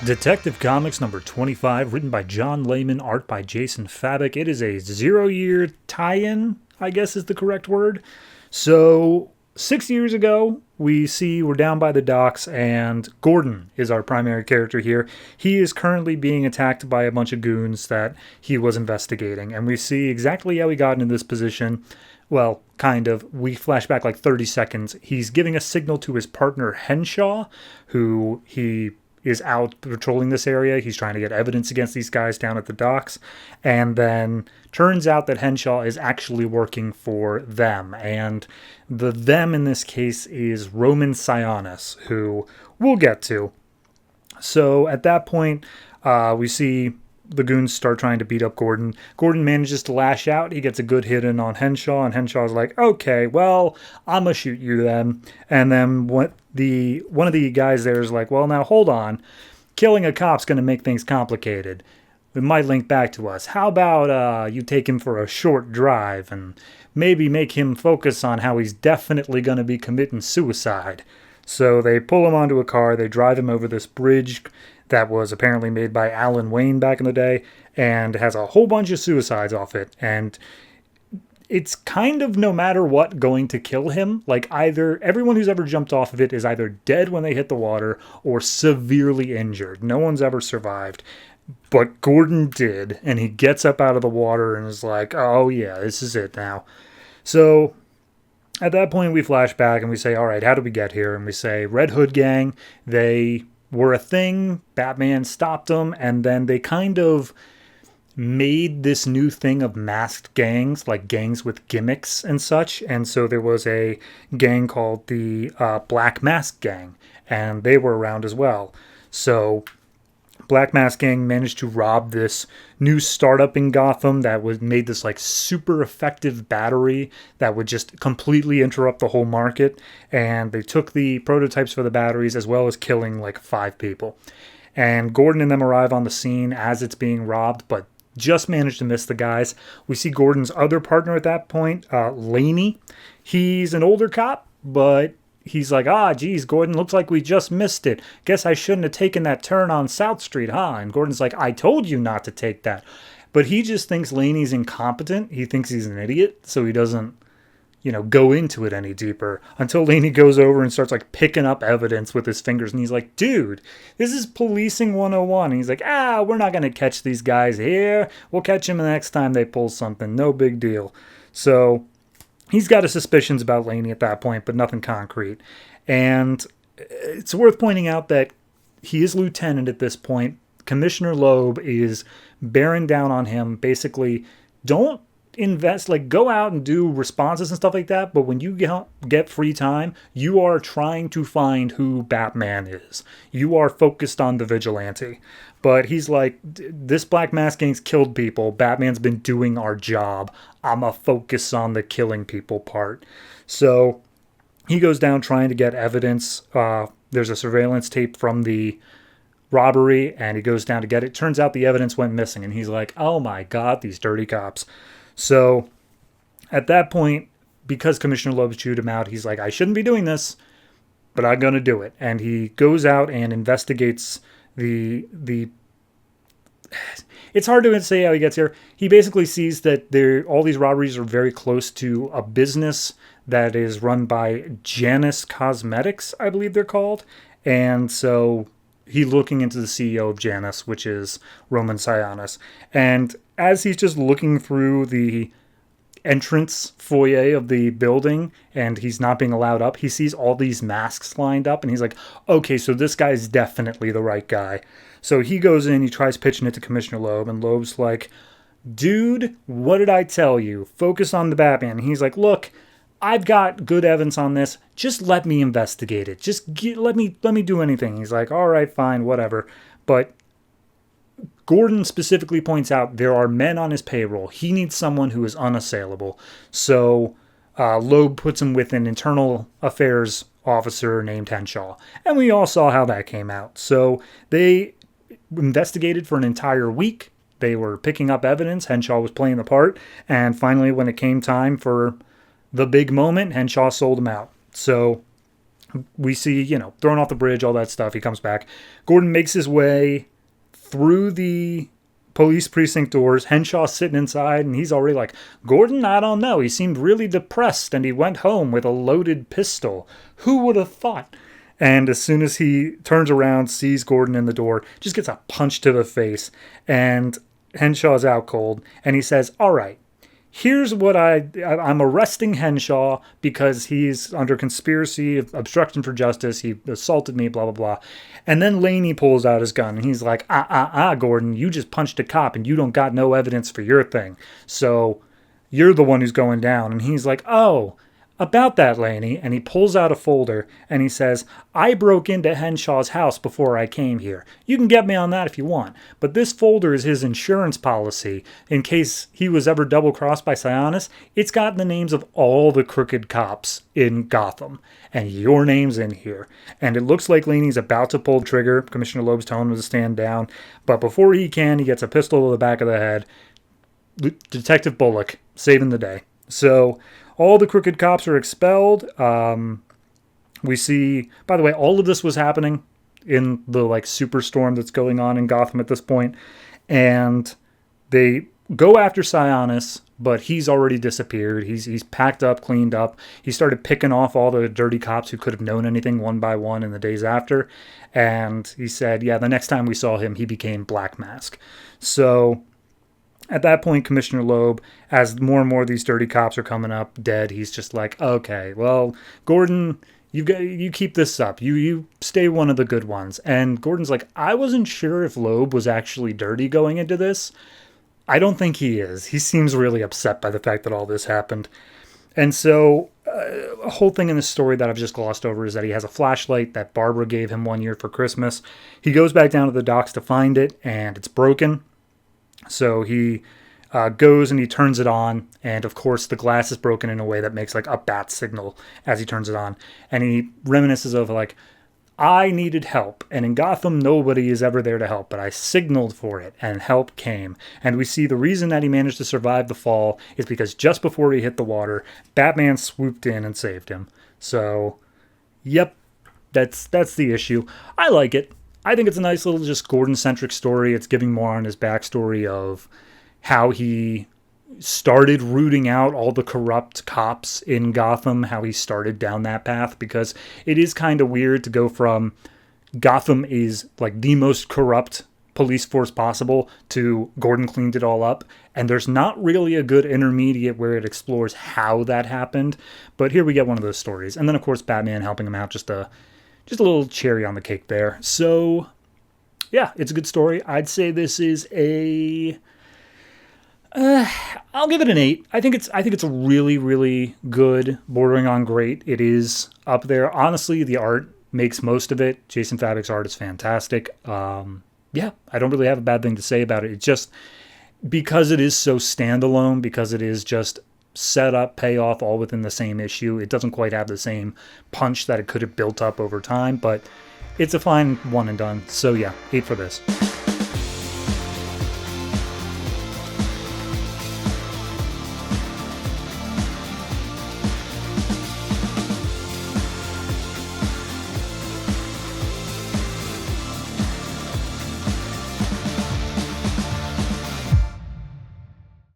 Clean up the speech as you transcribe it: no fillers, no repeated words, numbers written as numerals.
Detective Comics number 25, written by John Layman, art by Jason Fabok. It is a 0-year tie-in, I guess is the correct word. So, 6 years ago, we're down by the docks, and Gordon is our primary character here. He is currently being attacked by a bunch of goons that he was investigating, and we see exactly how he got into this position. Well, kind of. We flash back like 30 seconds. He's giving a signal to his partner, Henshaw, who he is out patrolling this area. He's trying to get evidence against these guys down at the docks. And then turns out that Henshaw is actually working for them. And the them in this case is Roman Sionis, who we'll get to. So at that point, we see the goons start trying to beat up Gordon. Gordon manages to lash out. He gets a good hit in on Henshaw, and Henshaw's like, okay, well, I'm going to shoot you then. And then one of the guys there is like, well, now hold on. Killing a cop's going to make things complicated. It might link back to us. How about you take him for a short drive and maybe make him focus on how he's definitely going to be committing suicide? So they pull him onto a car. They drive him over this bridge that was apparently made by Alan Wayne back in the day and has a whole bunch of suicides off it. And it's kind of no matter what going to kill him. Like either everyone who's ever jumped off of it is either dead when they hit the water or severely injured. No one's ever survived. But Gordon did, and he gets up out of the water and is like, oh yeah, this is it now. So at that point we flash back and we say, all right, how did we get here? And we say Red Hood Gang, they were a thing, Batman stopped them, and then they kind of made this new thing of masked gangs, like gangs with gimmicks and such. And so there was a gang called the Black Mask Gang, and they were around as well. So Black Mask Gang managed to rob this new startup in Gotham that made this like super effective battery that would just completely interrupt the whole market. And they took the prototypes for the batteries as well as killing like 5 people. And Gordon and them arrive on the scene as it's being robbed, but just managed to miss the guys. We see Gordon's other partner at that point, Laney. He's an older cop, but he's like, geez, Gordon, looks like we just missed it. Guess I shouldn't have taken that turn on South Street, huh? And Gordon's like, I told you not to take that. But he just thinks Laney's incompetent. He thinks he's an idiot, so he doesn't, go into it any deeper until Laney goes over and starts like picking up evidence with his fingers. And he's like, dude, this is policing 101. And he's like, we're not going to catch these guys here. We'll catch them the next time they pull something. No big deal. So he's got his suspicions about Laney at that point, but nothing concrete. And it's worth pointing out that he is lieutenant at this point. Commissioner Loeb is bearing down on him. Basically, don't invest, like go out and do responses and stuff like that. But when you get free time, you are trying to find who Batman is. You are focused on the vigilante. But he's like, this Black Mask Gang's killed people. Batman's been doing our job. I'm a focus on the killing people part. So he goes down trying to get evidence. There's a surveillance tape from the robbery, and he goes down to get it. Turns out the evidence went missing, and he's like, oh my God, these dirty cops. So at that point, because Commissioner Loeb chewed him out, he's like, I shouldn't be doing this, but I'm going to do it. And he goes out and investigates the it's hard to say how he gets here. He basically sees that all these robberies are very close to a business that is run by Janus Cosmetics, I believe they're called. And so he's looking into the CEO of Janus, which is Roman Sionis. And as he's just looking through the entrance foyer of the building and he's not being allowed up, he sees all these masks lined up and he's like, okay, so this guy's definitely the right guy. So he goes in, he tries pitching it to Commissioner Loeb, and Loeb's like, dude, what did I tell you? Focus on the Batman. And he's like, look, I've got good evidence on this. Just let me investigate it. Let me do anything. He's like, all right, fine, whatever. But Gordon specifically points out there are men on his payroll. He needs someone who is unassailable. So Loeb puts him with an internal affairs officer named Henshaw. And we all saw how that came out. So they investigated for an entire week. They were picking up evidence. Henshaw was playing the part. And finally, when it came time for the big moment, Henshaw sold him out. So We see, thrown off the bridge, all that stuff. He comes back. Gordon makes his way through the police precinct doors. Henshaw's sitting inside, and he's already like, Gordon, I don't know. He seemed really depressed, and he went home with a loaded pistol. Who would have thought? And as soon as he turns around, sees Gordon in the door, just gets a punch to the face, and Henshaw's out cold, and he says, all right, here's what I'm arresting Henshaw because he's under conspiracy of obstruction for justice. He assaulted me, blah, blah, blah. And then Laney pulls out his gun and he's like, Gordon, you just punched a cop and you don't got no evidence for your thing. So you're the one who's going down. And he's like, oh, about that, Laney. And he pulls out a folder and he says, I broke into Henshaw's house before I came here. You can get me on that if you want. But this folder is his insurance policy in case he was ever double-crossed by Sionis. It's got the names of all the crooked cops in Gotham. And your name's in here. And it looks like Laney's about to pull the trigger. Commissioner Loeb's telling him to stand down. But before he can, he gets a pistol to the back of the head. Detective Bullock saving the day. So all the crooked cops are expelled. We see, by the way, all of this was happening in the superstorm that's going on in Gotham at this point. And they go after Sionis, but he's already disappeared. He's packed up, cleaned up. He started picking off all the dirty cops who could have known anything one by one in the days after. And he said, yeah, the next time we saw him, he became Black Mask. So at that point, Commissioner Loeb, as more and more of these dirty cops are coming up dead, he's just like, okay, well, Gordon, you keep this up. You stay one of the good ones. And Gordon's like, I wasn't sure if Loeb was actually dirty going into this. I don't think he is. He seems really upset by the fact that all this happened. And so a whole thing in this story that I've just glossed over is that he has a flashlight that Barbara gave him one year for Christmas. He goes back down to the docks to find it, and it's broken. So he goes and he turns it on, and of course the glass is broken in a way that makes a bat signal as he turns it on. And he reminisces of I needed help, and in Gotham nobody is ever there to help, but I signaled for it, and help came. And we see the reason that he managed to survive the fall is because just before he hit the water, Batman swooped in and saved him. So, yep, that's the issue. I like it. I think it's a nice little just Gordon-centric story. It's giving more on his backstory of how he started rooting out all the corrupt cops in Gotham, how he started down that path, because it is kind of weird to go from Gotham is the most corrupt police force possible to Gordon cleaned it all up, and there's not really a good intermediate where it explores how that happened, but here we get one of those stories. And then of course Batman helping him out, just a little cherry on the cake there. So yeah, it's a good story. I'd say this is I'll give it an 8. I think it's a really, really good, bordering on great. It is up there. Honestly, the art makes most of it. Jason Fabok's art is fantastic. Yeah, I don't really have a bad thing to say about it. It's just because it is so standalone, because it is just set up, payoff, all within the same issue. It doesn't quite have the same punch that it could have built up over time, but it's a fine one and done. So yeah, 8 for this.